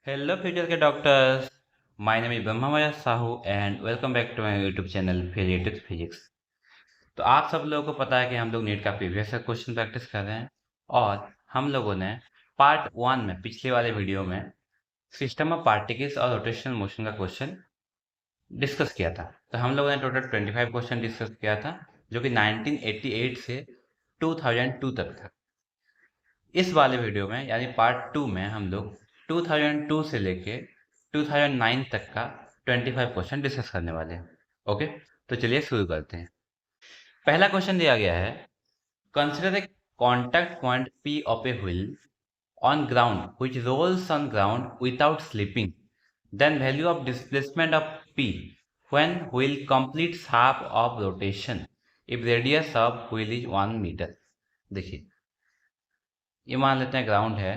Hello future के doctors, my name is Brahmamay Sahu and welcome back to my YouTube channel physitics physics. तो आप सब लोगों को पता है कि हम लोग नीट का प्रीवियस क्वेश्चन प्रैक्टिस कर रहे हैं और हम लोगों ने पार्ट 1 में पिछले वाले वीडियो में सिस्टम ऑफ पार्टिकल्स और रोटेशनल मोशन का क्वेश्चन डिस्कस किया था। तो हम लोगों ने टोटल 25 क्वेश्चन डिस्कस किया था जो कि 1988 से 2002 तक था। इस वाले वीडियो में यानी पार्ट 2 में हम लोग 2002 से लेके 2009 तक का 25 क्वेश्चन डिस्कस करने वाले हैं। ओके, तो चलिए शुरू करते हैं। पहला क्वेश्चन दिया गया है, consider a contact point P of a wheel on ground which rolls on ground without slipping, then value of displacement of P when wheel completes half of rotation if radius of wheel is 1 metre. देखिए, ये मान लेते हैं ground है।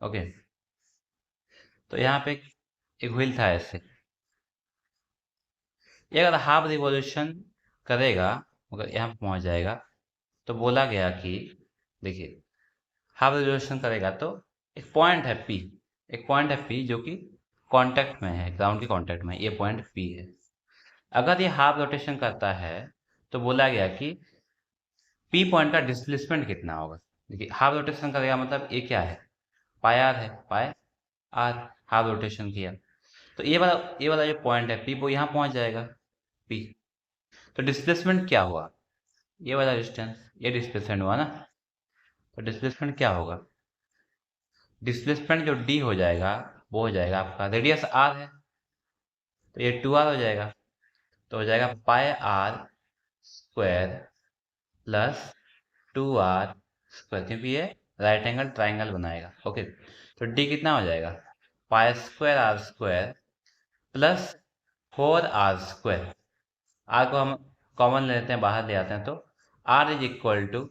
Okay, तो यहाँ पे एक व्हील था ऐसे, ये अगर हाफ रिवॉल्यूशन करेगा मगर यहाँ पे पहुंच जाएगा तो बोला गया कि देखिए, हाफ रिवॉल्यूशन करेगा तो एक पॉइंट है पी, एक पॉइंट है पी जो कि कांटेक्ट में है, ग्राउंड के कांटेक्ट में, ये पॉइंट पी है। अगर ये हाफ रोटेशन करता है तो बोला गया कि पी पॉइंट का डिस्प्लेसमेंट कितना होगा। देखिए, हाफ रोटेशन करेगा मतलब ये क्या है, पाई आर है, पाई आर, हाफ रोटेशन किया तो ये वाला जो पॉइंट है पी वो यहाँ पहुंच जाएगा पी। तो डिस्प्लेसमेंट क्या हुआ, ये वाला डिस्टेंस, ये डिस्प्लेसमेंट हुआ ना। तो डिस्प्लेसमेंट क्या होगा, डिस्प्लेसमेंट जो डी हो जाएगा वो हो जाएगा आपका, रेडियस आर है तो ये 2r हो जाएगा, तो हो जाएगा pi r square plus 2r square, क्योंकि ये राइट एंगल ट्राइंगल बनाएगा। ओके, तो डी कितना हो जाएगा, pi square r square plus 4r square. R को हम कॉमन ले लेते हैं, बाहर ले आते हैं, तो r is equal to,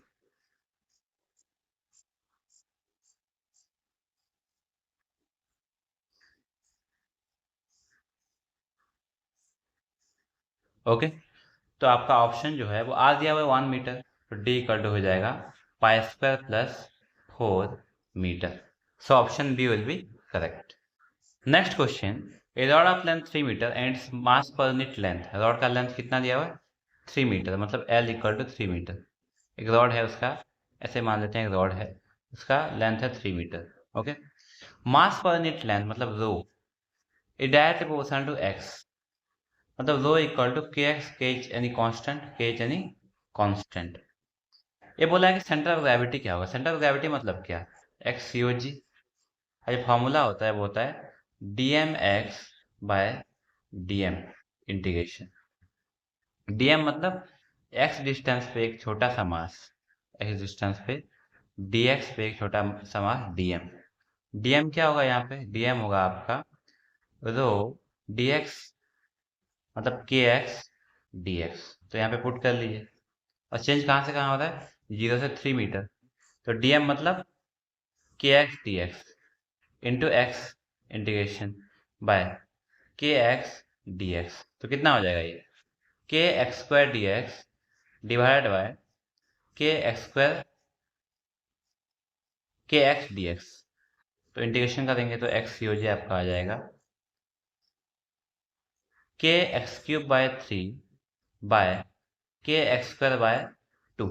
okay, तो आपका ऑप्शन जो है वो आर दिया हुआ है 1 मीटर, तो डी इक्वल टू हो जाएगा pi square plus 4 metre. So option B will be correct. Next question, a rod of length 3 metre and mass per unit length, rod का लेंथ कितना दिया हुआ है 3 मीटर, मतलब एल इक्वल टू 3 मीटर। एक rod है उसका, ऐसे मान लेते हैं एक रॉड है, उसका लेंथ है 3 मीटर। ओके, मास पर यूनिट लेंथ मतलब रो, ए डायरेक्ट प्रोपोर्शनल टू एक्स, मतलब रो इक्वल टू के एक्स, के एच यानी कॉन्स्टेंट, के एच यानी कॉन्स्टेंट। ये बोला है कि सेंटर ऑफ ग्रेविटी क्या होगा, सेंटर ऑफ ग्रेविटी मतलब क्या, एक्स सी ओ जी, जो फॉर्मूला होता है वो होता है d m x by d m integration. D m मतलब एक्स डिस्टेंस पे एक छोटा सा मास, एक्स डिस्टेंस पे डी एक्स पे एक छोटा सा mass d m. D m क्या होगा यहाँ पे, डी एम होगा आपका रो डी एक्स, मतलब के एक्स डी एक्स। तो यहाँ पे पुट कर लीजिए, और चेंज कहाँ से कहाँ होता है, 0 से 3 मीटर। तो डी एम मतलब के x D x into x integration by के एक्स डी एक्स। तो कितना हो जाएगा ये, के x square D x divided by के एक्स स्क्वायर के एक्स डी एक्स। तो इंटीग्रेशन करेंगे तो एक्स सी ओ जी आपका आ जाएगा के एक्स क्यूब बाय 3 बाय के एक्स स्क्वायर बाय 2।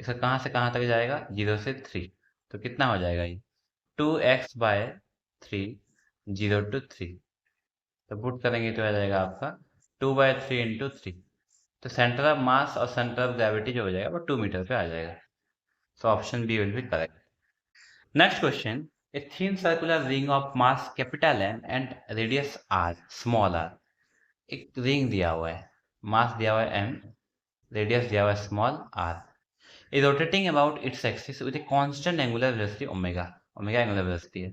इसका कहाँ से कहाँ तक जाएगा, 0 से 3, तो कितना हो जाएगा ये 2x/3, 0 to 3। तो पुट करेंगे तो आ जाएगा आपका 2/3 इंटू 3। तो सेंटर ऑफ मास और सेंटर ऑफ ग्रेविटी जो हो जाएगा वो 2 मीटर पे आ जाएगा। So option B will be correct. Next question, a thin circular ring of mass capital n and radius r small r. एक रिंग दिया हुआ है, मास दिया हुआ है एम, रेडियस दिया हुआ है small r, is rotating about its axis with a constant angular velocity omega. Omega angular velocity है।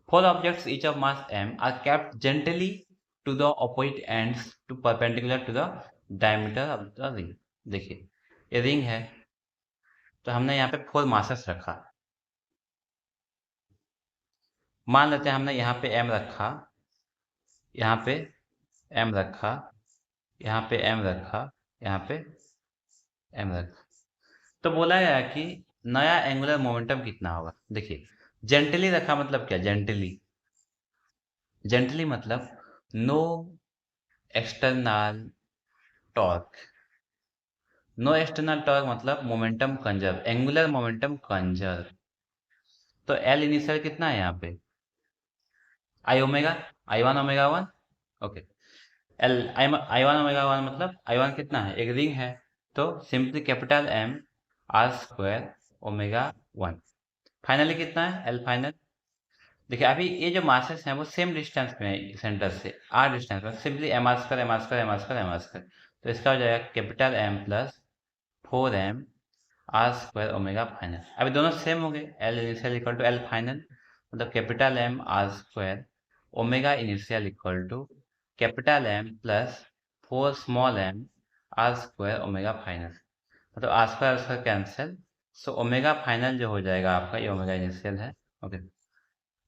Four objects each of mass m are kept gently to the opposite ends to perpendicular to the diameter of the ring। देखिए, ये ring है तो हमने यहाँ पे 4 masses रखा, मान लेते हैं हमने यहाँ पे m रखा, यहाँ पे m रखा, यहाँ पे m रखा, यहाँ पे m रखा। तो बोला गया कि नया एंगुलर मोमेंटम कितना होगा। देखिए, जेंटली रखा मतलब क्या, जेंटली जेंटली मतलब no external torque. No external torque मतलब momentum conserve, angular momentum conserve. तो एल इनिशियल कितना है यहाँ पे, I omega, I one omega one. Okay, L I one omega one मतलब आई वन कितना है, एक रिंग है, तो simply capital M are square omega one. Finally कितना है एल फाइनल। देखिए अभी ये जो मासेस हैं वो सेम डिस्टेंस में है सेंटर से, आर डिस्टेंस में, simply M are square M are square M are square M are square. तो इसका हो जाएगा capital M plus 4m R square omega final. अभी दोनों सेम हो गए, L initial equal to L final, मतलब capital M are square omega initial equal to capital M plus 4 small m R square omega final. मतलब R square cancel, so omega final जो हो जाएगा आपका, ये ओमेगा इनिशियल है, okay,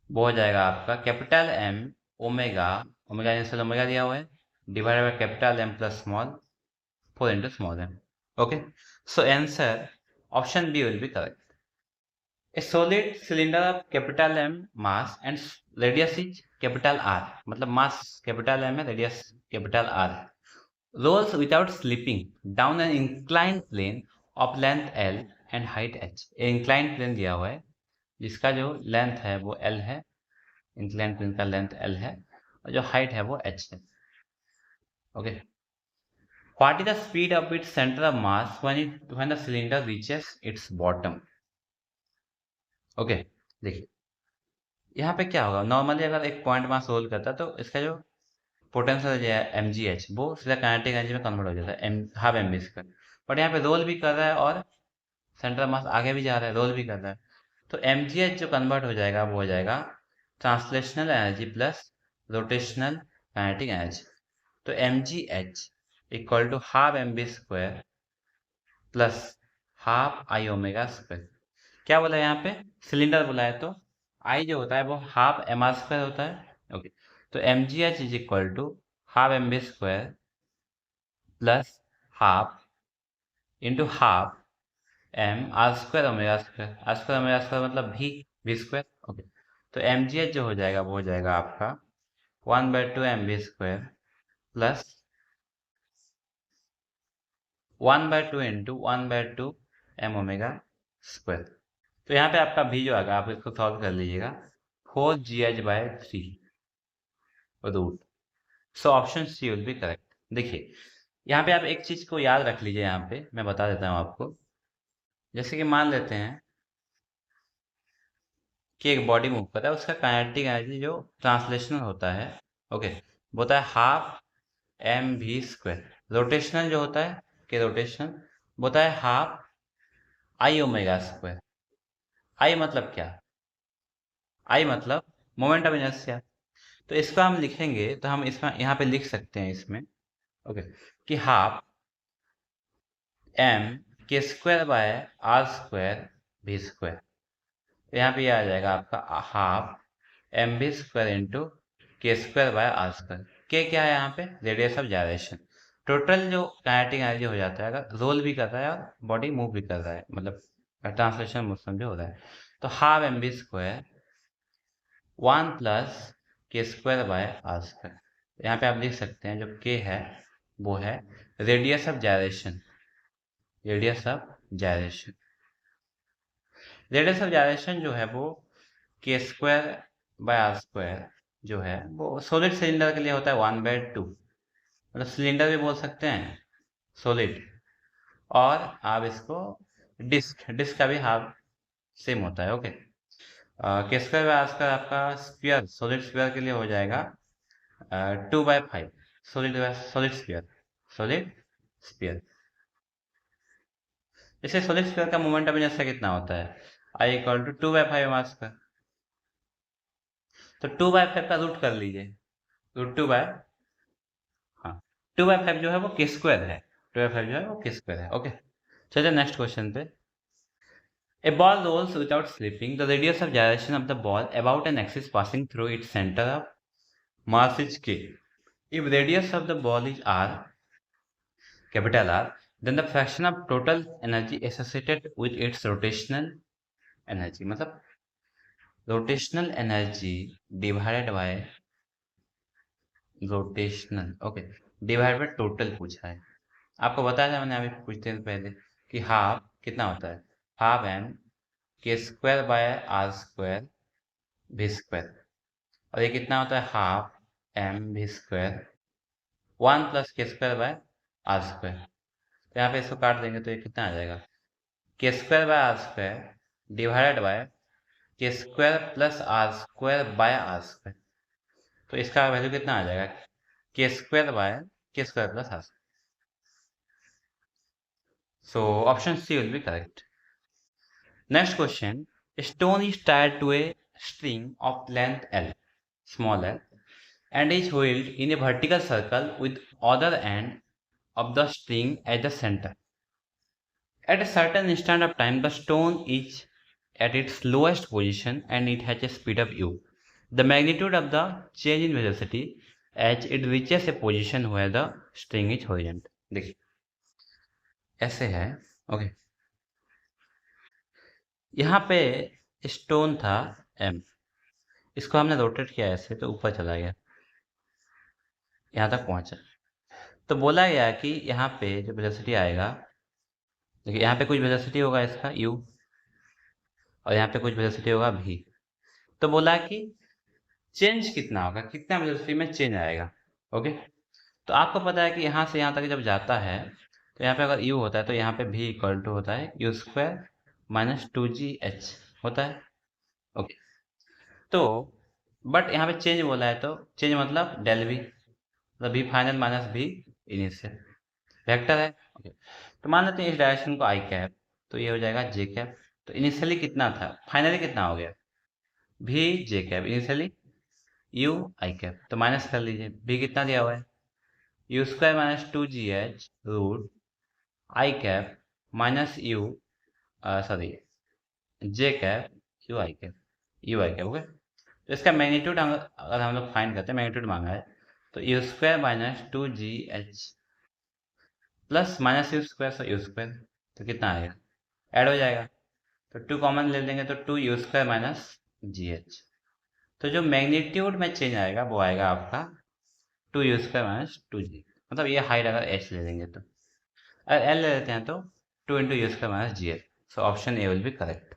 वो हो जाएगा आपका capital M omega, omega initial omega दिया हुआ है, divided by capital M plus small 4 into small m. Okay, so answer option B will be correct. A solid cylinder of capital M mass and radius is capital R, मतलब mass capital M है, radius capital R है, rolls without slipping down an inclined plane of length L and height h. inclined plane दिया हुआ है जिसका जो length है वो L है, inclined plane का लेंथ L है और जो हाइट है वो h है। Okay, What is the speed of its center of mass when the cylinder reaches its bottom? Okay, देखिए यहाँ पे क्या होगा, नॉर्मली अगर एक पॉइंट मास रोल करता है तो इसका जो पोटेंशियल है एम जी एच वो सीधा काइनेटिक एनर्जी में कन्वर्ट हो जाता है, m half m B square. But यहाँ पे रोल भी कर रहा है और सेंटर मास आगे भी जा रहा है, रोल भी कर रहा है, तो एम जी एच जो कन्वर्ट हो जाएगा वो हो जाएगा translational energy plus rotational kinetic energy. तो m g h equal to half m B square plus half I omega square. क्या बोला है यहाँ पे, सिलेंडर बोला है, तो आई जो होता है वो हाफ एम आर स्क्वायर होता है। ओके, तो m g h is equal to half m B square plus half into half m are square omega square, r square omega square मतलब भी स्क्वायर। ओके, तो एम जी एच जो हो जाएगा वो हो जाएगा आपका 1/2 m B square plus 1/2 into 1/2 m omega square. तो यहाँ पे आपका भी जो आएगा आप इसको सॉल्व कर लीजिएगा, 4gh/3 root. So option C will be correct. देखिए यहाँ पे आप एक चीज को याद रख लीजिए, यहाँ पे मैं बता देता हूँ आपको। जैसे कि मान लेते हैं कि एक बॉडी मूव कर रहा है, उसका काइनेटिक एनर्जी जो ट्रांसलेशनल होता है, ओके, वो होता है half m v square. Rotational जो होता है कि रोटेशनल वो होता है half I omega square. I मतलब क्या, आई मतलब मोमेंट ऑफ इनर्शिया। तो इसको हम लिखेंगे तो हम इसमें यहाँ पे लिख सकते हैं इसमें, ओके, कि half m k square by r square भी स्क्वायर। तो यहाँ पे आ जाएगा आपका half m B square into k square by r square. K क्या है यहाँ पे, रेडियस ऑफ जायरेशन। टोटल जो काइनेटिक एनर्जी हो जाता है अगर रोल भी कर रहा है और बॉडी मूव भी कर रहा है, मतलब ट्रांसलेशन मोशन भी हो रहा है, तो half m B square 1 plus k square by r square. यहाँ पे आप लिख सकते हैं जो के है वो है radius of gyration, radius of gyration. Radius of gyration जो है वो के स्क्वायर बाय आर स्क्वायर जो है वो सॉलिड सिलेंडर के लिए होता है 1/2, मतलब सिलेंडर भी बोल सकते हैं सॉलिड, और आप इसको डिस्क, डिस्क का भी हाफ सेम होता है। Okay, k square by r square आपका स्क्वायर, सॉलिड स्क्वायर के लिए हो जाएगा 2/5, solid solid sphere, solid sphere. जैसे सॉलिड स्फीयर का मोमेंट ऑफ इनर्शिया कितना होता है, I equal to 2/5 m are square. तो 2/5 का रूट कर लीजिए, रूट 2 बाय, हाँ, 2/5 जो है वो के स्क्वायर है, 2/5 जो है वो के स्क्वायर है। ओके, चलिए नेक्स्ट क्वेश्चन पे। A ball rolls without slipping. The radius of gyration of the ball about an axis passing through its center of mass is k. If radius of the ball is r, capital R, then the fraction of total energy associated with its rotational energy, मतलब rotational energy divided by rotational, okay. Divide by total पूछा है। आपको बताया था मैंने अभी कुछ दिन पहले कि हाफ कितना होता है, half m k square by r square भी स्क्वायर, और ये कितना होता है हाफ एम भी square 1 plus k square by r square. तो यहाँ पे इसको काट देंगे तो ये कितना आ जाएगा, k square by r square divided by k square plus r square by r square. तो इसका वैल्यू कितना आ जाएगा, k square by k square plus r. So option C will be correct. Next question. A stone is tied to a string of length L, small l, and is held in a vertical circle with other end of the string at the center. At a certain instant of time, the stone is at its lowest position and it has a speed of u. The magnitude of the change in velocity as it reaches a position where the string is horizontal. देखिए ऐसे है, okay. यहाँ पे stone था M, इसको हमने rotate किया ऐसे तो ऊपर चला गया, यहाँ तक पहुँचा। तो बोला गया कि यहाँ पे जो वेलोसिटी आएगा, देखिए यहाँ पे कुछ वेलोसिटी होगा इसका u, और यहाँ पे कुछ वेलोसिटी होगा v। तो बोला कि चेंज कितना होगा, कितना वेलोसिटी में चेंज आएगा, ओके। तो आपको पता है कि यहाँ से यहाँ तक जब जाता है तो यहाँ पे अगर u होता है तो यहाँ पे v इक्वल टू होता है u स्क्वायर माइनस 2gh होता है, ओके। तो बट यहाँ पे चेंज बोला है तो चेंज मतलब डेल v, मतलब v final minus v initial, vector है, ओके। तो मान लेते हैं इस डायरेक्शन को आई कैप, तो ये हो जाएगा जे कैप। तो इनिशियली कितना था, फाइनली कितना हो गया v j cap, initially u i cap, तो माइनस कर लीजिए, v कितना दिया हुआ है u square minus 2gh root i cap minus u sorry j cap u i cap, okay. तो इसका मैग्नीट्यूड अगर हम लोग फाइंड करते हैं, मैग्नीट्यूड मांगा है, तो you square minus 2gh plus minus you square so you square, तो कितना आएगा, ऐड हो जाएगा। तो 2 कॉमन ले लेंगे तो 2u स्क्वायर माइनस gh। तो जो मैग्नीट्यूड में चेंज आएगा वो आएगा आपका 2u स्क्वायर माइनस 2g, मतलब ये हाइट अगर h ले लेंगे तो, अगर l ले लेते हैं तो 2 into you square minus gh। So option A will be correct.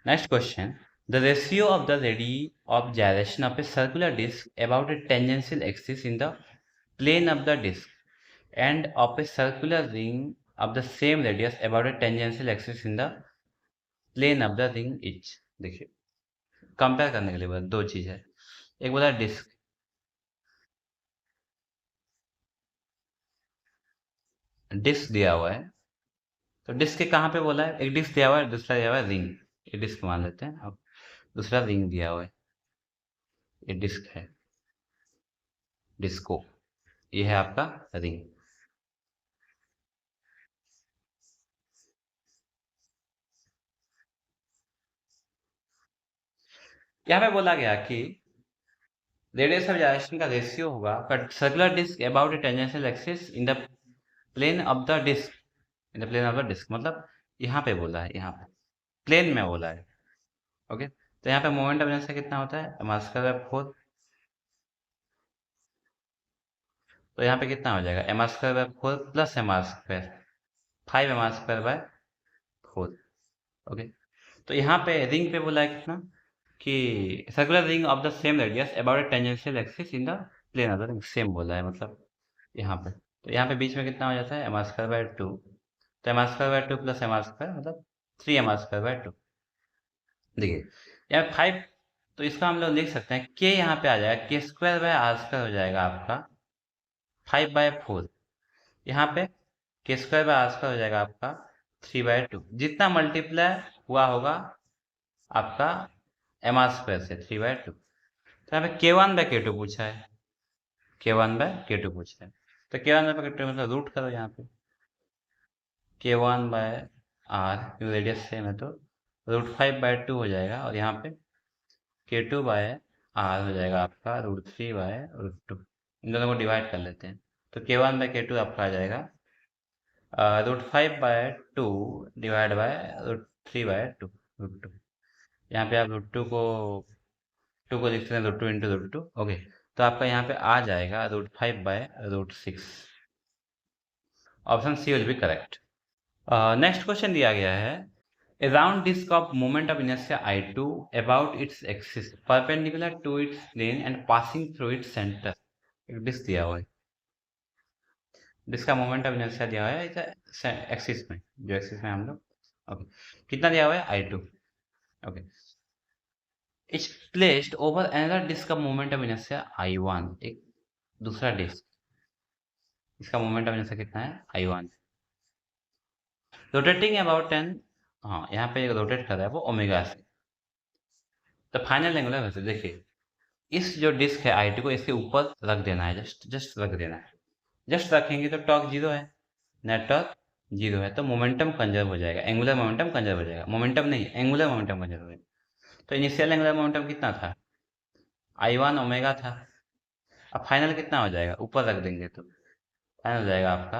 Next question. The ratio of the radii of gyration of a circular disk about a tangential axis in the plane of the disk and of a circular ring of the same radius about a tangential axis in the plane of the ring each। देखिए compare करने के लिए बोला, दो चीज है, एक बोला डिस्क, डिस्क दिया हुआ है, तो डिस्क के कहाँ पे बोला है, एक डिस्क दिया हुआ है, दूसरा दिया हुआ है रिंग, ये डिस्क मान लेते हैं अब, दूसरा रिंग दिया हुआ है, ये डिस्क है, डिस्को, ये है आपका रिंग। यहाँ पे बोला गया कि रेडियस ऑफ gyration का रेशियो होगा circular disc about a tangential axis in the plane of the disc, in the plane of the disc, मतलब यहाँ पे बोला है, यहाँ पे प्लेन में बोला है, ओके। तो यहाँ पे मोमेंट ऑफ इनर्शिया कितना होता है एम आर स्क्वायर बाय 4, तो यहाँ पे कितना हो जाएगा एम आर स्क्वायर बाय 4 प्लस m are square 5 m are square by 4, okay. तो यहाँ पे रिंग पे बोला है कितना कि circular ring of the same radius about a tangential axis in the plane of the ring, same बोला है मतलब यहाँ पे। तो यहाँ पे बीच में कितना हो जाता है एम आर स्क्वायर बाय 2, तो एम आर स्क्वायर बाय 2 प्लस एम आर स्क्वायर मतलब 3 एम आर स्क्वायर बाय 2। देखिए यहाँ 5, तो इसका हम लोग लिख सकते हैं के यहाँ पे आ जाएगा k square by r square हो जाएगा आपका 5/4, यहाँ पे के स्क्वायर बाय आर स्क्वायर हो जाएगा आपका 3/2, जितना मल्टीप्लाई हुआ होगा आपका एम आर स्क्वायर से 3/2। तो यहाँ पे k1/k2 पूछा है, k1/k2 पूछा है, तो k1/k2 मतलब रूट करो यहाँ पे, k1/r रेडियस सेम है तो √5/2 हो जाएगा, और यहाँ पे k2/r हो जाएगा आपका √3/2। इन दोनों को डिवाइड कर लेते हैं, तो k1/k2 आपका आ जाएगा √5/2 डिवाइड बाय √3/2, √2। यहाँ पे आप √2 को लिखते हैं √2 इंटू √2, ओके। तो आपका यहाँ पे आ जाएगा √5/√6। Option C will be correct. Next question दिया गया है, around disc of moment of inertia I2 about its axis perpendicular to its plane and passing through its centre. एक डिस्क दिया हुआ है, डिस्क का मोमेंट ऑफ इनर्शिया दिया हुआ है एक्सिस में, जो एक्सिस में हम लोग, ओके, कितना दिया हुआ है I2, okay, it's placed over another disc का मोमेंट ऑफ इनर्शिया I1, एक दूसरा डिस्क, इसका मोमेंट ऑफ इनर्शिया कितना है I1, रोटेटिंग अबाउट 10, हाँ यहाँ पे रोटेट कर रहा है वो ओमेगा से। तो फाइनल एंगुलर वेलोसिटी देखिए, इस जो डिस्क है I2 को इसके ऊपर रख देना है, जस्ट रख देना है, जस्ट रखेंगे तो टॉर्क जीरो है, नेट टॉर्क जीरो है, तो मोमेंटम कंजर्व हो जाएगा, एंगुलर मोमेंटम कंजर्व हो जाएगा, मोमेंटम नहीं एंगुलर मोमेंटम कंजर्व हो जाएगा। तो इनिशियल एंगुलर मोमेंटम कितना था I1 ओमेगा था, अब फाइनल कितना हो जाएगा, ऊपर रख देंगे तो फाइनल हो जाएगा आपका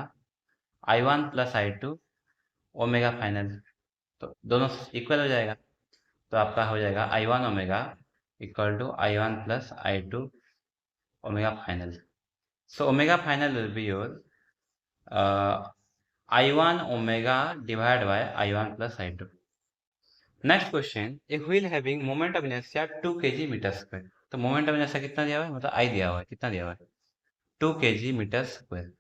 I1 plus I2 omega final, तो दोनों इक्वल हो जाएगा, तो आपका हो जाएगा I1 omega equal to I1 plus I2 omega final. So omega final will be your I1 omega divide by I1 plus I2। Next question, a wheel having moment of inertia 2 kg metre square, तो moment of inertia कितना दिया हुआ है, मतलब I दिया हुआ है, कितना दिया हुआ है 2 kg metre square,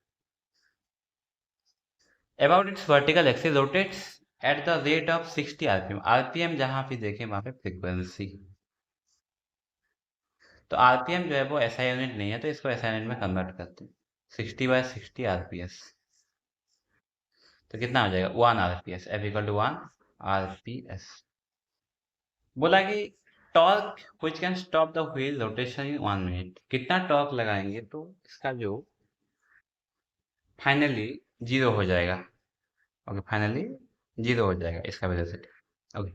about its vertical axis rotates at the rate of 60 RPM, RPM जहां पे देखें वहां पे फ्रीक्वेंसी, तो RPM जो है वो SI यूनिट नहीं है, तो इसको SI यूनिट में कन्वर्ट करते हैं, 60/60 RPS, तो कितना हो जाएगा 1 RPS, F equal to 1 RPS। बोला कि torque which can stop the wheel rotation in 1 minute, कितना टॉर्क लगाएंगे तो इसका जो फाइनली जीरो हो जाएगा, ओके, फाइनली जीरो हो जाएगा इसका वेलोसिटी, ओके।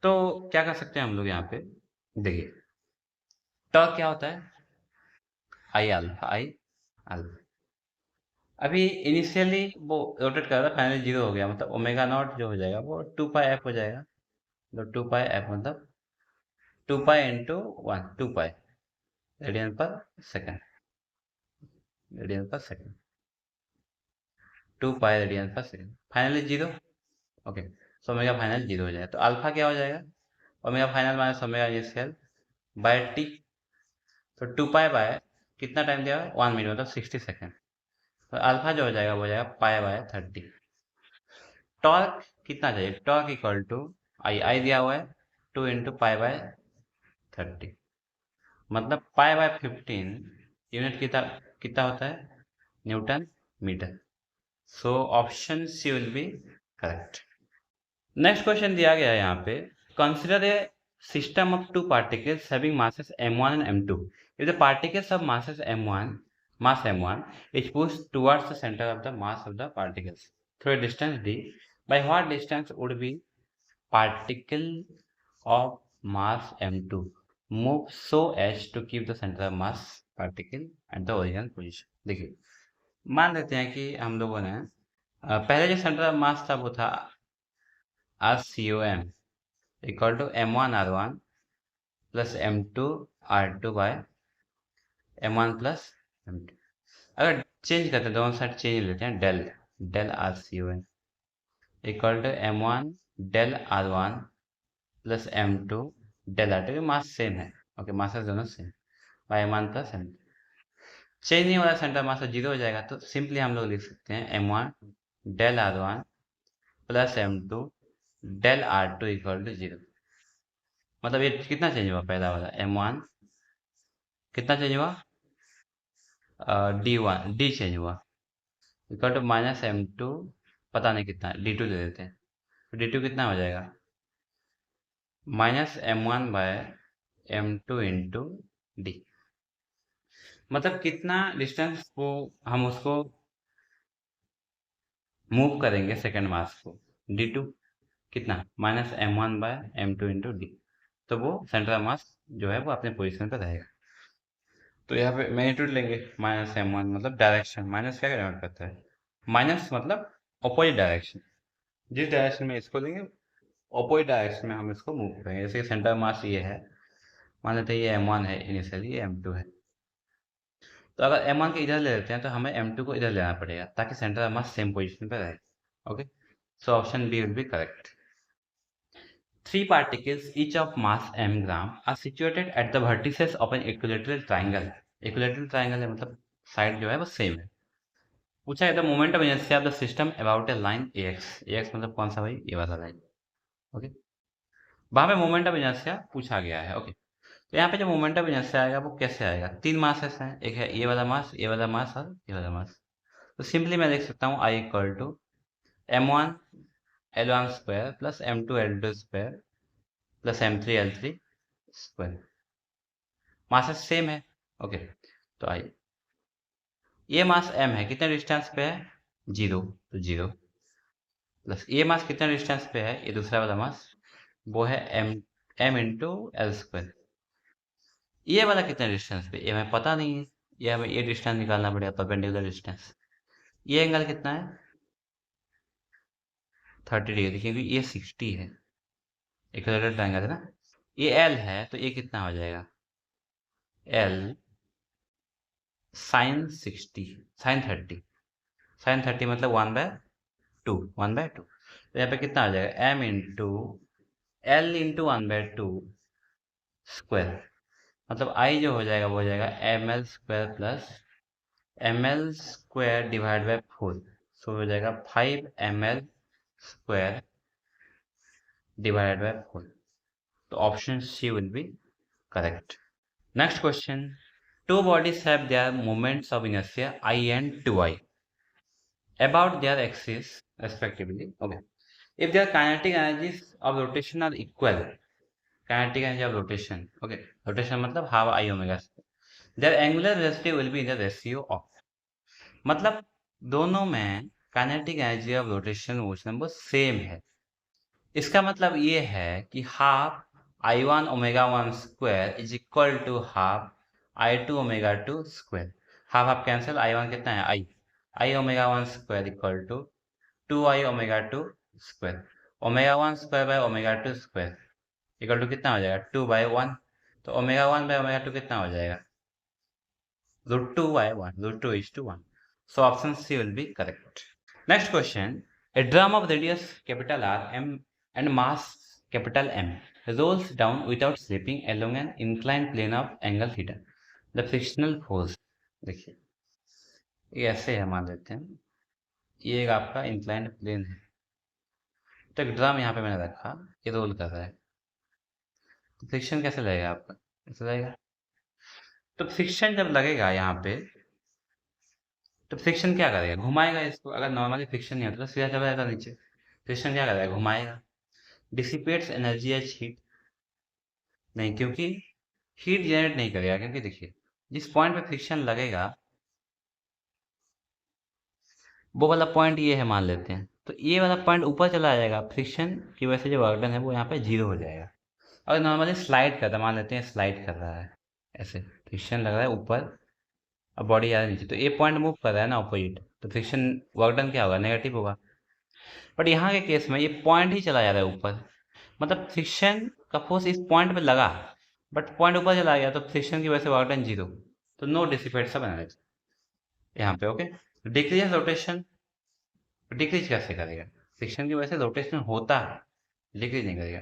तो क्या कर सकते हैं हम लोग यहाँ पे, देखिए टॉर्क क्या होता है आई अल्फा, अभी इनिशियली वो रोटेट कर रहा था, फाइनली जीरो हो गया, मतलब ओमेगा नॉट जो हो जाएगा वो 2πf हो जाएगा, तो 2πf मतलब 2π into 1, 2π radian per second, radian per second, 2π radian per second, finally zero, okay. So omega final zero हो जाएगा, तो अल्फा क्या हो जाएगा, omega final minus omega initial by t, तो 2π बाय कितना टाइम दिया है 1 मिनट, मतलब 60 सेकेंड, तो अल्फा जो हो जाएगा वो हो जाएगा π/30। टॉर्क कितना चाहिए, टॉर्क इक्वल टू आई दिया हुआ है 2 इंटू π/30, मतलब π/15 यूनिट कितना कितना होता है newton metre. So option C will be correct. Next question दिया गया है यहाँ पे, consider a system of two particles having masses m1 and m2, if the particles of masses mass m1 is pushed towards the center of the mass of the particles through a distance d, by what distance would be particle of mass m2 move so as to keep the center of mass particle at the original position। देखिए मान लेते हैं कि हम लोगों ने पहले जो सेंटर ऑफ मास था वो था RCOM equal to M1R1 plus M2 R2 by M1 plus M2। अगर चेंज करते हैं दोनों साइड चेंज लेते हैं, del RCOM equal to M1 del R1 plus M2 del R2, mass same है, ओके, मासेस दोनों same, by M1 plus M2, change नहीं हो रहा, सेंटर मास जीरो हो जाएगा, तो सिंपली हम लोग लिख सकते हैं M1 del R1 plus M2 del R2 equal to zero. मतलब ये कितना चेंज हुआ, पहला वाला M1 कितना चेंज हुआ डी चेंज हुआ इक्वल टू माइनस M2, पता नहीं कितना, D2 दे देते हैं, तो D2 कितना हो जाएगा minus M1 bye M2 into D, मतलब कितना डिस्टेंस को हम उसको मूव करेंगे सेकेंड मास को, D2 कितना minus M1 bye M2 into D, तो वो सेंट्रल मास जो है वो अपने पोजीशन पर रहेगा। तो यहाँ पे मैग्नीट्यूड लेंगे माइनस M1, मतलब डायरेक्शन, माइनस क्या डिनोट करता है, माइनस मतलब अपोजिट डायरेक्शन, जिस डायरेक्शन में इसको लेंगे अपोजिट डायरेक्शन में हम इसको मूव करेंगे, जैसे सेंटर मास ये है मान लेते हैं ये m1 है, इनिशियली ये m2 है। तो अगर m1 को इधर ले लेते हैं तो हमें m2 को इधर लेना पड़ेगा ताकि centre of mass same position पे रहे। Okay, so option B will be correct. 3 particles each of mass m gram are situated at the vertices of an equilateral triangle। equilateral triangle है मतलब साइड जो है वो सेम है। पूछा है the moment of inertia of the system about A line ax। ax मतलब कौन सा भाई, ये वाला लाइन। ओके, वहां पे मोमेंट ऑफ इनर्शिया पूछा गया है। ओके, तो यहाँ पे जो मोमेंट ऑफ इनर्शिया आएगा वो कैसे आएगा, 3 मासेस हैं, एक है ये वाला मास, ये वाला मास और ये वाला मास। तो सिंपली मैं देख सकता हूँ I equal to m1 l1 square plus m2 l2 square plus m3 l3 square. Masses same है। ओके, तो आइए, ये मास m है, कितने डिस्टेंस पे है, 0, तो 0 प्लस ये मास कितने डिस्टेंस पे है, ये दूसरा वाला मास, वो है m इंटू एल स्क्वायर। ये वाला कितने डिस्टेंस पे, ये हमें पता नहीं है, ये हमें ये डिस्टेंस निकालना पड़ेगा, परपेंडिकुलर डिस्टेंस। ये एंगल कितना है, 30 डिग्री, क्योंकि ये 60 है, इक्विलेटरल ट्रायंगल है ना। ये L है तो ये कितना हो जाएगा, L साइन 60 साइन 30, साइन 30 मतलब 1/2, 1/2। तो यहाँ पे कितना हो जाएगा, m into L into 1/2 square, मतलब I जो हो जाएगा वो हो जाएगा ml square plus ml square divide by 4, so हो जाएगा 5ml स्क्वायर डिवाइडेड बाय 4। तो option C will be correct. Next question, two bodies have their moments of inertia I and 2I about their axis respectively. Okay, if their kinetic energies of rotation are equal, kinetic energy of rotation, okay, rotation मतलब half I omega, their angular velocity will be in the ratio of, मतलब दोनों में kinetic energy of rotation motion वो same है। इसका मतलब ये है कि half I1 omega 1 square is equal to half I2 omega 2 square. Half half cancel, I1 कितना है, I omega 1 square equal to 2I omega 2 square. Omega 1 square by omega 2 square equal to कितना हो जाएगा, 2/1। तो ओमेगा 1 बाय ओमेगा 2 कितना हो जाएगा, √2/1, √2 is to 1. So option C will be correct. Next question. A drum of radius capital R M and mass capital M rolls down without slipping along an inclined plane of angle theta. The frictional force, देखिए ये ऐसे है, मान लेते हैं ये एक आपका इंक्लाइंड प्लेन है, तो एक ड्रम यहाँ पे मैंने रखा, ये रोल कर रहा है, तो फ्रिक्शन कैसे लगेगा आपका, ऐसे लगेगा। तो फ्रिक्शन जब लगेगा यहाँ पे तो फ्रिक्शन क्या करेगा, घुमाएगा इसको। अगर नॉर्मली फ्रिक्शन नहीं होता तो सीधा चला जाता नीचे, फ्रिक्शन क्या करेगा, घुमाएगा। डिसिपेट्स एनर्जी एज हीट, नहीं, क्योंकि हीट जनरेट नहीं करेगा, क्योंकि देखिए जिस पॉइंट पे फ्रिक्शन लगेगा वो वाला पॉइंट ये है मान लेते हैं, तो ये वाला पॉइंट ऊपर चला जाएगा, फ्रिक्शन की वजह से जो वर्क डन है वो यहाँ पे 0 हो जाएगा। अगर नॉर्मली स्लाइड करता, मान लेते हैं स्लाइड कर रहा है, ऐसे फ्रिक्शन लग रहा है ऊपर, अब बॉडी आ रही नीचे, तो ये पॉइंट मूव कर रहा है ना अपोजिट, तो फ्रिक्शन वर्क डन क्या होगा, नेगेटिव होगा। बट यहाँ के केस में ये पॉइंट ही चला जा रहा है ऊपर, मतलब फ्रिक्शन का फोर्स इस पॉइंट पे लगा, बट पॉइंट ऊपर चला गया, तो फ्रिक्शन की वजह से वर्क डन 0, तो नो डिसिपेट सब एनर्जी यहाँ पे। ओके, डिक्रीज रोटेशन, डिक्रीज कैसे करेगा, फ्रिक्शन की वजह से रोटेशन होता है, डिक्रीज नहीं करेगा।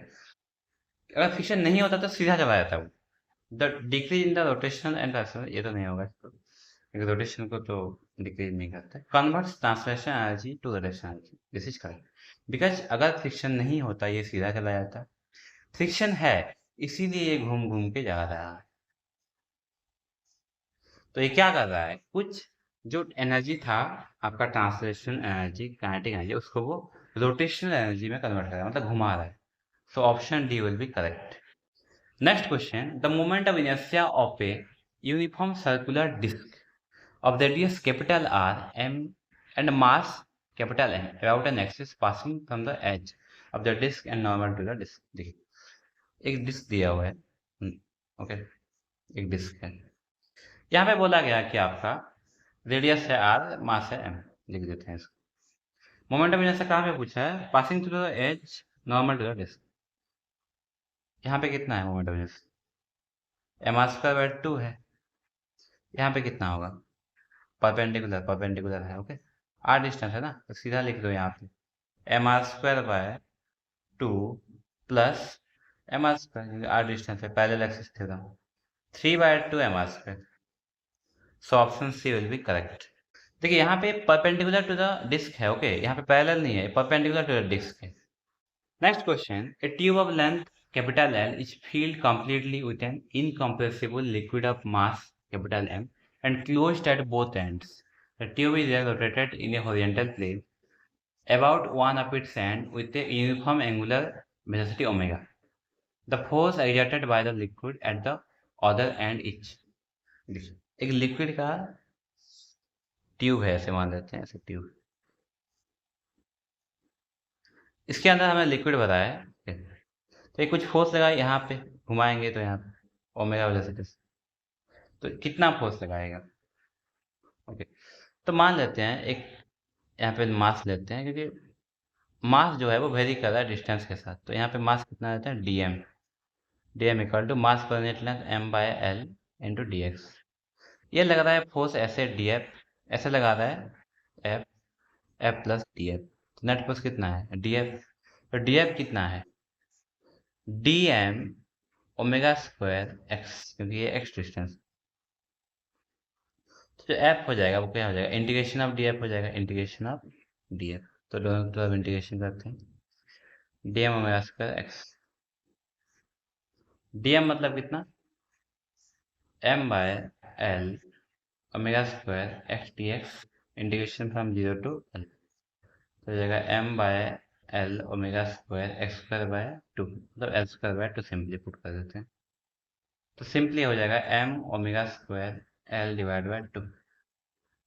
अगर फ्रिक्शन नहीं होता तो सीधा चला जाता है वो, the decrease in the rotation and ये तो नहीं होगा, रोटेशन को तो डिक्रीज नहीं करता है। Converts translation energy to rotation energy, this is correct, because अगर फ्रिक्शन नहीं होता ये सीधा चला जाता, फ्रिक्शन है इसीलिए ये घूम घूम के जा रहा है। तो ये क्या कर रहा है, कुछ जो एनर्जी था आपका ट्रांसलेशन एनर्जी, काइनेटिक एनर्जी, उसको वो रोटेशनल एनर्जी में कन्वर्ट कर रहा है, मतलब घुमा रहा है। So option D will be correct. Next question, the moment of inertia of a uniform circular disc of radius capital R M and mass capital M about an axis passing from the edge of the disk and normal to the disk। देखिए एक disc दिया हुआ है, okay, एक disc है, यहाँ पे बोला गया कि आपका रेडियस है R, मास है M, लिख देते हैं इसको। मोमेंट ऑफ इनर्शिया कहाँ पे पूछा है, passing through the edge normal to the disc, यहाँ पे कितना है मोमेंट ऑफ इनर्शिया, m² 2 है। यहाँ पे कितना होगा, परपेंडिकुलर है, ओके। r डिस्टेंस है ना, तो सीधा लिख दो यहाँ पे m² 2 plus m², r distance है, parallel axis theorem, 3/2 m²। So option C will be correct. देखिए यहाँ पे परपेंडिकुलर टू द डिस्क है, ओके, यहाँ पे पैरेलल नहीं है, परपेंडिकुलर टू द डिस्क है। Next question, a tube of length capital L is filled completely with an incompressible liquid of mass capital M and closed at both ends. The tube is then rotated in a horizontal plane about one of its ends with a uniform angular velocity omega. The force exerted by the liquid at the other end is, एक liquid का tube है, ऐसे मान लेते हैं, ऐसे tube, इसके अंदर हमें लिक्विड भरा है, तो ये कुछ फोर्स लगा यहाँ पे, घुमाएंगे तो यहाँ पे ओमेगा वेलोसिटी से, तो कितना फोर्स लगाएगा, ओके। तो मान लेते हैं एक यहाँ पे मास लेते हैं, क्योंकि मास जो है वो वेरी कर रहा है डिस्टेंस के साथ, तो यहाँ पे मास कितना रहता है, DM equal to mass per unit length m/l into dx। ये लग रहा है फोर्स ऐसे df, ऐसे लगा रहा है f प्लस df, तो नेट फोर्स कितना है df, तो df कितना है dm ओमेगा² x, क्योंकि ये x डिस्टेंस, तो जो f हो जाएगा वो क्या हो जाएगा, इंटीग्रेशन ऑफ df हो जाएगा, इंटीग्रेशन ऑफ df। तो दोनों तरफ इंटीग्रेशन करते हैं, dm ओमेगा² x, dm मतलब कितना m/l ओमेगा² x dx, integration from 0 to l, तो हो जाएगा m/l ओमेगा² x²/2, मतलब l²/2 सिंपली पुट कर देते हैं, तो सिंपली हो जाएगा m omega l divide by 2।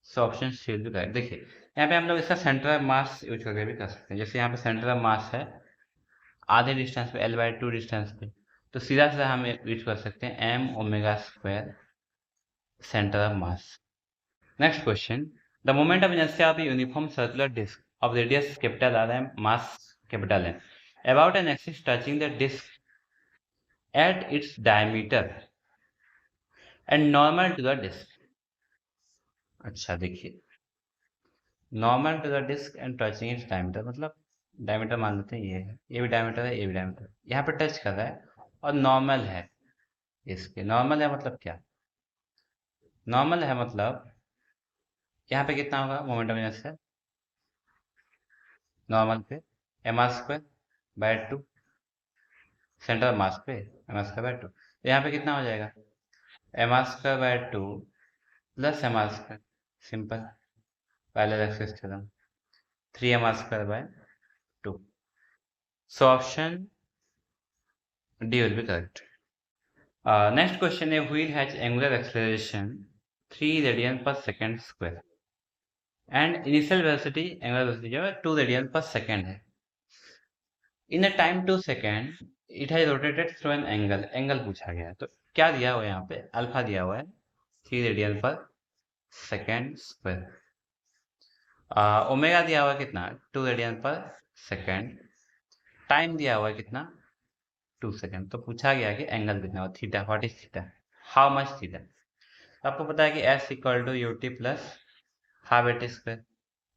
So option C will be correct. देखिए यहाँ पे हम लोग इसका सेंटर ऑफ मास यूज करके भी कर सकते हैं, जैसे यहाँ पे सेंटर ऑफ मास है आधे डिस्टेंस पे, l/2 डिस्टेंस पे, तो सीधा सीधा हम यूज कर सकते हैं m ओमेगा² centre of mass. Next question, the moment of inertia of a uniform circular disk of radius capital R and mass capital N about an axis touching the disk at its diameter and normal to the disk। अच्छा देखिए, normal to the disc and touching its diameter, मतलब diameter मान लेते हैं ये है, ये भी डायमीटर है, ये भी डायमीटर, यहाँ पे टच कर रहा है और नॉर्मल है, इसके नॉर्मल है मतलब क्या, नॉर्मल है मतलब यहाँ पे कितना होगा मोमेंट ऑफ इनर्शिया, नॉर्मल पे m²/2, सेंटर ऑफ मास पे m²/2, तो यहाँ पे कितना हो जाएगा m²/2 plus m², simple parallel axis theorem, 3m²/2। So option D will be correct. Next question, a wheel has angular acceleration 3 radian per second square and initial velocity, angular velocity जो है 2 radian per second है। In a time 2 second it has rotated through an angle, angle पूछा गया है, तो क्या दिया हुआ है यहाँ पे, अल्फा दिया हुआ है 3 radian per second square, omega दिया हुआ है कितना 2 रेडियन पर सेकेंड, टाइम दिया हुआ है कितना 2 सेकेंड, तो पूछा गया कि एंगल कितना हो, theta, what is theta, how much theta. आपको पता है कि s equal to ut plus half at square,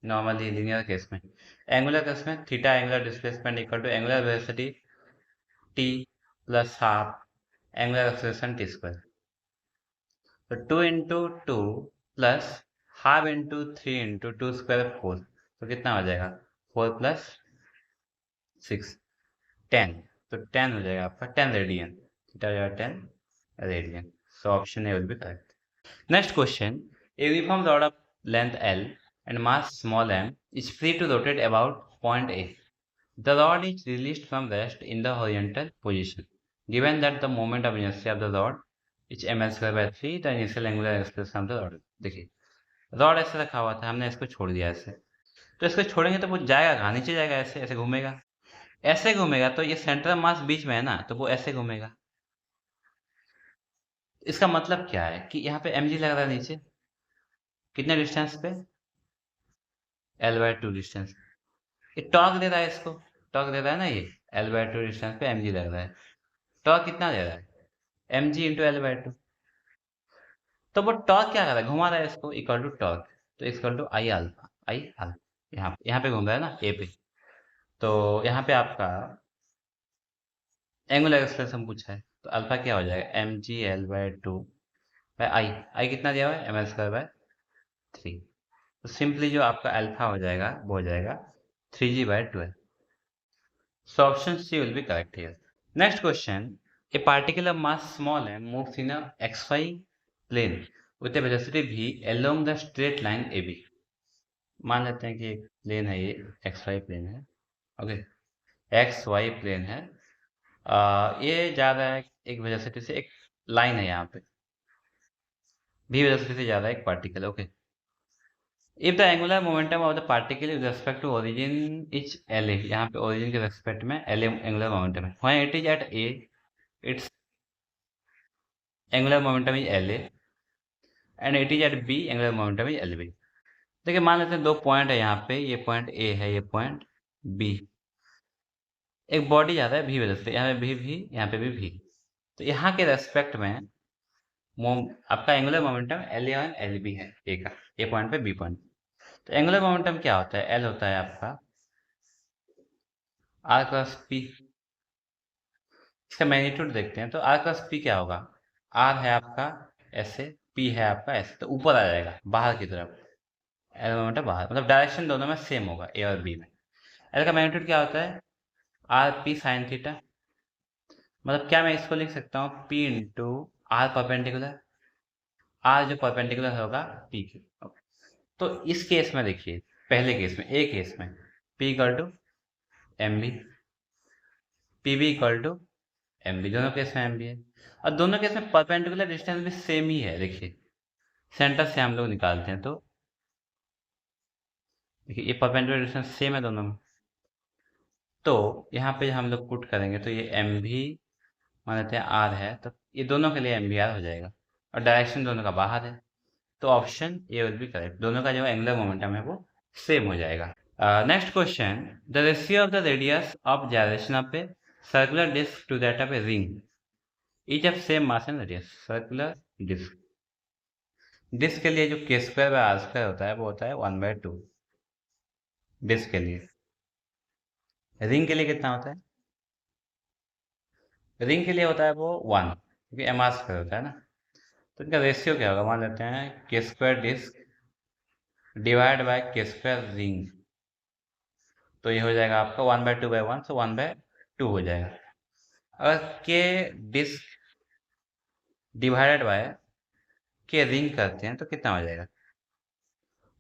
normally linear case में, एंगुलर केस में theta angular displacement equal to angular velocity t plus half angular acceleration t², तो 2 into 2 plus half into 3 into 2² 4, तो कितना हो जाएगा 4 plus 6 10, तो 10 हो जाएगा आपका 10 रेडियन, थीटा हो जाएगा 10 radian. So option A will be correct. Next question, a uniform rod of length L and mass small m is free to rotate about point A. The rod is released from rest in the horizontal position. Given that the moment of inertia of the rod is mL²/3, the initial angular acceleration of the rod। देखिए rod ऐसे रखा हुआ था, हमने इसको छोड़ दिया ऐसे, तो इसको छोड़ेंगे तो वो जाएगा कहाँ, नीचे जाएगा, ऐसे ऐसे घूमेगा, ऐसे घूमेगा, तो ये सेंटर ऑफ मास बीच में है ना, तो वो ऐसे घूमेगा। इसका मतलब क्या है कि यहाँ पे mg लग रहा है नीचे, कितने डिस्टेंस पे l/2 डिस्टेंस, ये टॉर्क दे रहा है, इसको टॉर्क दे रहा है ना, ये l/2 डिस्टेंस पे mg लग रहा है, टॉर्क कितना दे रहा है mg into L by to. तो वो टॉर्क क्या कर रहा है, घुमा रहा है इसको, इक्वल टू टॉर्क, तो इक्वल टू आई अल्फा, यहाँ पे घूम रहा है ना ए पे। तो यहाँ पे आपका एंगुलर एक्सप्रेशन पूछा है, तो अल्फा क्या हो जाएगा, M G L by two by I कितना दिया हुआ है, एम एल स्क्वायर बाय 3। तो सिंपली जो आपका अल्फा हो जाएगा वो हो जाएगा 3g/12। So option C will be correct here. Next question, a particular mass small m moves in a xy plane with a velocity v along the straight line AB। मान लेते हैं कि एक प्लेन है, ये xy प्लेन है, okay, xy plane है। ये जा रहा है एक वेलोसिटी से, एक लाइन है यहाँ पे, v वेलोसिटी से जा रहा है एक particle, okay. If the angular momentum of the particle with respect to origin is L A, यहाँ पे ओरिजिन के रेस्पेक्ट में एल एंगुलर मोमेंटम है, when it is at A its angular momentum is L A and it is at B angular momentum is L B. देखिए मान लेते हैं दो पॉइंट है यहाँ पे, ये पॉइंट ए है, ये पॉइंट बी। एक बॉडी जा रहा है भी वेलोसिटी, यहाँ पे भी यहाँ पे भी। तो यहाँ के रेस्पेक्ट में आपका एंगुलर मोमेंटम एल ए और एल बी है, ए का, ए पॉइंट पे बी पॉइंट। तो एंगुलर मोमेंटम क्या होता है, एल होता है आपका आर क्रॉस पी। इसका मैग्नीट्यूड देखते हैं, तो आर क्रॉस पी क्या होगा, आर है आपका ऐसे, पी है आपका ऐसे, तो ऊपर आ जाएगा बाहर की तरफ, एल मोमेंटम बाहर, मतलब डायरेक्शन दोनों में सेम होगा, ए और बी में। एल का मैग्नीट्यूड क्या होता है, आर पी साइन थीटा। मतलब क्या मैं इसको लिख सकता हूँ, P into R perpendicular, R जो परपेंडिकुलर होगा पी के। तो इस केस में देखिए, पहले केस में, ए केस में P equal to M B, P B equal to M B, दोनों केस में एम बी है। और दोनों केस में परपेंडिकुलर डिस्टेंस भी सेम ही है। देखिए सेंटर से हम लोग निकालते हैं, तो देखिए ये परपेंडिकुलर डिस्टेंस सेम है दोनों में, तो यहाँ पे हम लोग पुट करेंगे तो ये एम भी मान लेते हैं आर है, तो ये दोनों के लिए एम बी आर हो जाएगा, और डायरेक्शन दोनों का बाहर है, तो option A will be correct, दोनों का जो एंगुलर मोमेंटम है वो सेम हो जाएगा। Next question, the ratio of the radius of gyration of a circular disc to that of a ring each of same mass and radius. Circular disc, disc के लिए जो के स्क्वायर बाय आर स्क्वायर होता है वो होता है 1/2 disc के लिए। रिंग के लिए कितना होता है, रिंग के लिए होता है वो 1, क्योंकि एम आर स्क्वायर होता है ना। तो इनका रेशियो क्या होगा, मान लेते हैं के square disc divide by k square ring, तो ये हो जाएगा आपका 1/2/1, सो 1/2 हो जाएगा। अगर के डिस्क डिवाइडेड बाय के रिंग करते हैं तो कितना हो जाएगा,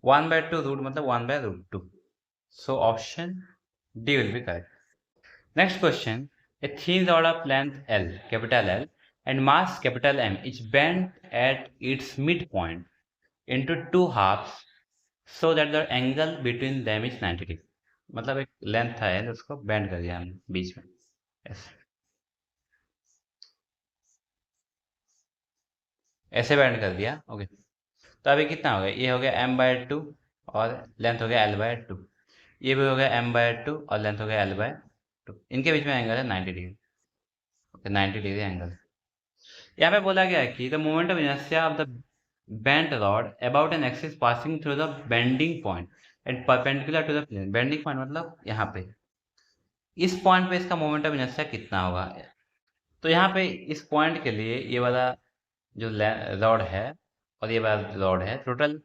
1/2 रूट मतलब 1/√2। सो option D will be correct. Next question, a thin rod of length L, capital L, and mass capital M is bent at its midpoint into two halves so that the angle between them is 90 degree। मतलब एक length है उसको bend कर दिया हमने बीच में, ऐसे bend कर दिया, ओके। तो अभी कितना हो गया, ये हो गया m/2 और लेंथ हो गया l/2, ये भी हो गया m/2 और लेंथ हो गया l/2, इनके बीच में एंगल है 90 डिग्री, ओके, 90 डिग्री एंगल। यहाँ पे बोला गया है कि the moment of inertia of the bent rod about an axis passing through the bending point and perpendicular to the plane. Bending point मतलब यहाँ पे, इस पॉइंट पे इसका मोमेंट ऑफ इनर्शिया कितना होगा। तो यहाँ पे इस पॉइंट के लिए ये वाला जो रॉड है और ये वाला रॉड है, टोटल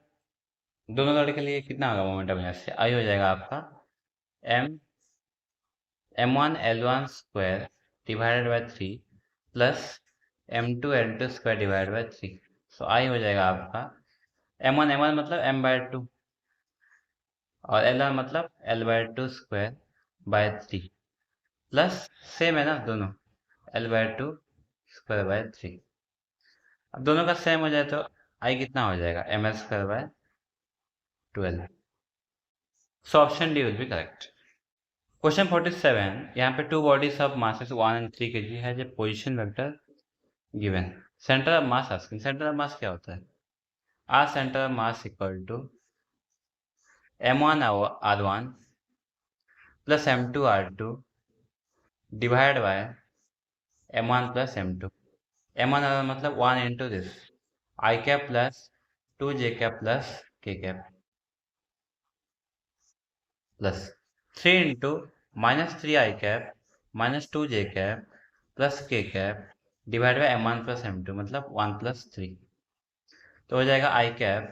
दोनों रॉड के लिए कितना होगा मोमेंट ऑफ इनर्शिया, आई हो जाएगा आपका m1 L1 square divided bye 3 plus m2 L2 square divided bye 3। सो आई हो जाएगा आपका m1 मतलब m/2 और L1 मतलब l/2 square by 3 plus same है ना दोनों, l/2 स्क्वायर बाय 3। अब दोनों का सेम हो जाए तो आई कितना हो जाएगा, ml square by 12। So option D will be correct. Question 47, यहाँ पे two bodies of masses 1 and 3 kg है, जो position vector given. Centre of mass asking, centre of mass क्या होता है, R centre of mass equal to m1 r1 plus m2 r2 divide by m1 plus m2। m1 मतलब 1 into this I cap plus 2j cap plus k cap plus 3 into -3 i cap -2j cap plus k cap divide by m1 plus m2 मतलब 1 plus 3, तो हो जाएगा i cap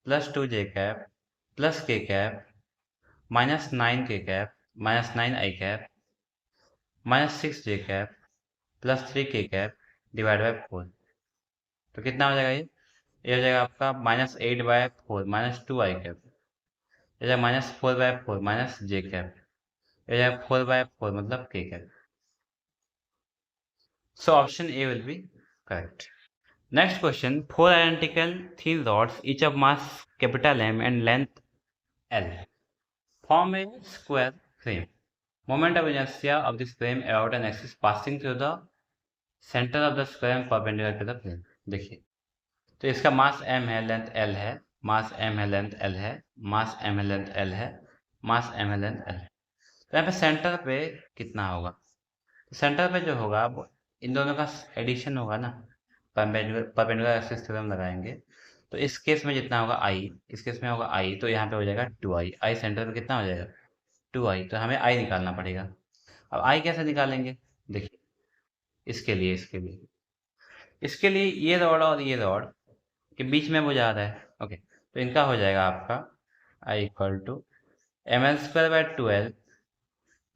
plus 2j cap plus k cap -9k cap -9i cap -6j cap plus 3k cap divide by 4, तो कितना हो जाएगा ये हो जाएगा आपका -8/4 -2i कैप, ये जाएगा -4/4 -j कैप, ये जाएगा 4/4 मतलब k cap. So option A will be correct. Next question, 4 identical thin rods each of mass capital M and length L form a square frame. Moment of inertia of this frame about an axis passing through the center of the square and perpendicular to the plane. देखिए, तो इसका मास m है, length l है, मास m है, length l है, मास m है, length l है, मास m है, लेंथ l है. तो यहाँ पे सेंटर पे कितना होगा? तो सेंटर पे जो होगा वो इन दोनों का एडिशन होगा ना, परपेंडिकुलर एक्सिस थ्योरम लगाएंगे. तो इस केस में जितना होगा i, इस केस में होगा i, तो यहाँ पे हो जाएगा 2i. i सेंटर पे कितना हो जाएगा? 2i. तो हमें i निकालना पड़ेगा. अब i कैसे निकालेंगे? देखिए, इसके लिए ये रॉड और ये रॉड के बीच में वो जा रहा है. ओके, तो इनका हो जाएगा आपका i equal to ml²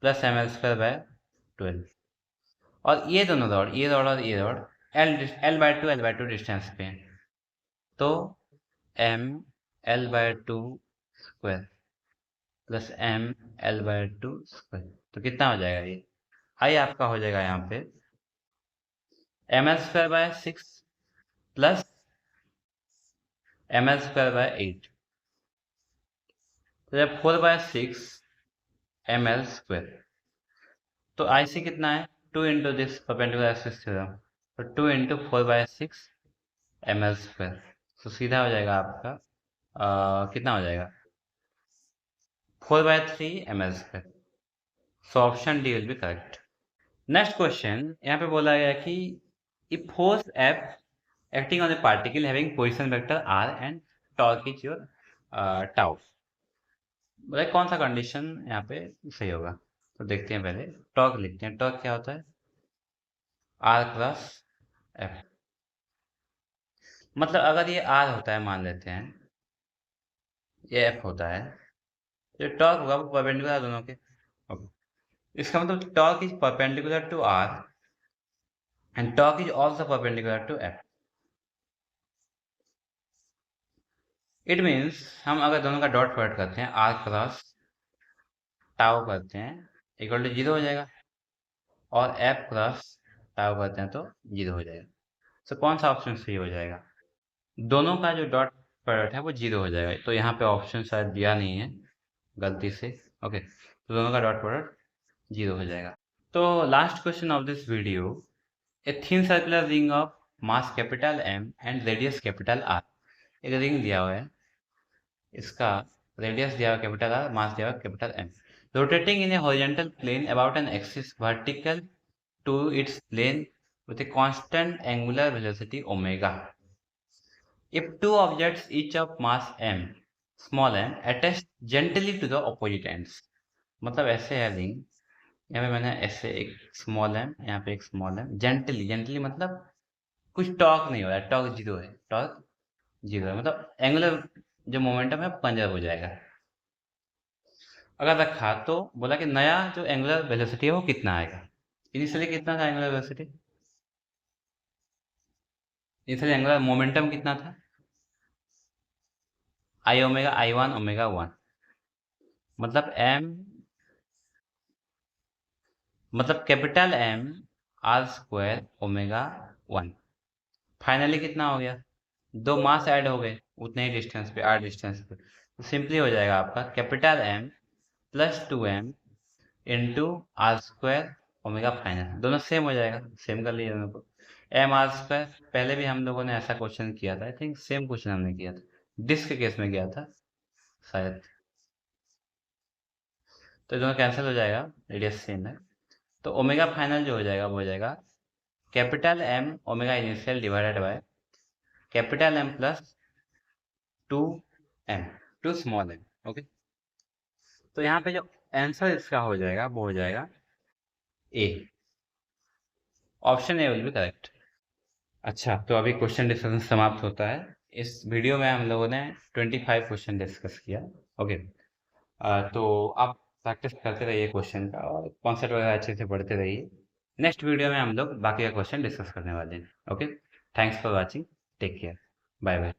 plus ml², और ये दोनों रॉड, ये रॉड और ये रॉड L/2 डिस्टेंस पे हैं, तो ml/2 square plus ml/2 square, तो कितना हो जाएगा ये? i आपका हो जाएगा यहाँ पे ml²/6 प्लस ml²/8, तो जब 4/6 ml², तो IC कितना है? 2 into this perpendicular axis theorem, तो 2 इंटू 4/6 ml², तो सीधा हो जाएगा आपका कितना हो जाएगा? 4/3 ml². So option D will be correct. Next question, यहाँ पे बोला गया कि if force F acting on a particle having position vector r and torque is your tau, बोला कौन सा कंडीशन यहाँ पे सही होगा? तो देखते हैं, पहले टॉर्क लिखते हैं. टॉर्क क्या होता है? r cross f. मतलब अगर ये r होता है, मान लेते हैं ये f होता है, तो टॉर्क होगा वो परपेंडिकुलर दोनों के. okay. इसका मतलब torque is perpendicular to r and torque is also perpendicular to f. It means हम अगर दोनों का डॉट प्रोडक्ट करते हैं, r क्रॉस टाउ करते हैं, इक्वल टू 0 हो जाएगा, और f क्रॉस टाउ करते हैं तो 0 हो जाएगा. तो कौन सा ऑप्शन सही हो जाएगा? दोनों का जो डॉट प्रोडक्ट है वो 0 हो जाएगा. तो यहाँ पे ऑप्शन शायद दिया नहीं है, गलती से. ओके, तो दोनों का डॉट प्रोडक्ट 0 हो जाएगा. तो last question of this video, A thin circular ring of mass capital M and radius capital R. एक रिंग दिया हुआ है, इसका रेडियस दिया हुआ कैपिटल R, मास दिया हुआ capital M, rotating in a horizontal plane about an axis vertical to its plane with a constant angular velocity omega. If two objects each of mass m, small m, attach gently to the opposite ends. मतलब ऐसे है ring, यहाँ पे मैंने ऐसे एक small M, यहाँ पे एक स्मॉल एम, जेंटली मतलब कुछ टॉर्क नहीं हो रहा है, टॉर्क 0 है, टॉर्क 0 है, मतलब एंगुलर जो मोमेंटम है कंजर्व हो जाएगा. अगर रखा तो बोला कि नया जो एंगुलर वेलोसिटी है वो कितना आएगा. इनिशियली कितना था angular velocity? Initially angular momentum कितना था? आई ओमेगा I1 ओमेगा 1, मतलब m, मतलब capital M r² omega 1. Finally कितना हो गया? दो मास ऐड हो गए उतने ही डिस्टेंस पे, r डिस्टेंस पे, तो सिंपली हो जाएगा आपका capital M plus 2m into r² omega final. दोनों सेम हो जाएगा, सेम कर लीजिए दोनों को. m r², पहले भी हम लोगों ने ऐसा क्वेश्चन किया था, आई थिंक सेम क्वेश्चन हमने किया था, डिस्क के केस में किया था शायद. तो दोनों कैंसिल हो जाएगा, रेडियस सेम है, तो ओमेगा फाइनल जो हो जाएगा वो हो जाएगा capital M omega initial divided by capital M plus 2m, 2 small M. Okay, तो यहाँ पे जो आंसर इसका हो जाएगा वो हो जाएगा A, option A will be correct. अच्छा, तो अभी क्वेश्चन डिस्कशन समाप्त होता है। इस वीडियो में हम लोगों ने 25 क्वेश्चन डिस्कस किया। ओके, तो आप प्रैक्टिस करते रहिए क्वेश्चन का और कॉन्सेप्ट वगैरह अच्छे से पढ़ते रहिए। नेक्स्ट वीडियो में हम लोग बाकी का क्वेश्चन डिस्कस करने वाले हैं। Okay, thanks for watching, take care, bye bye.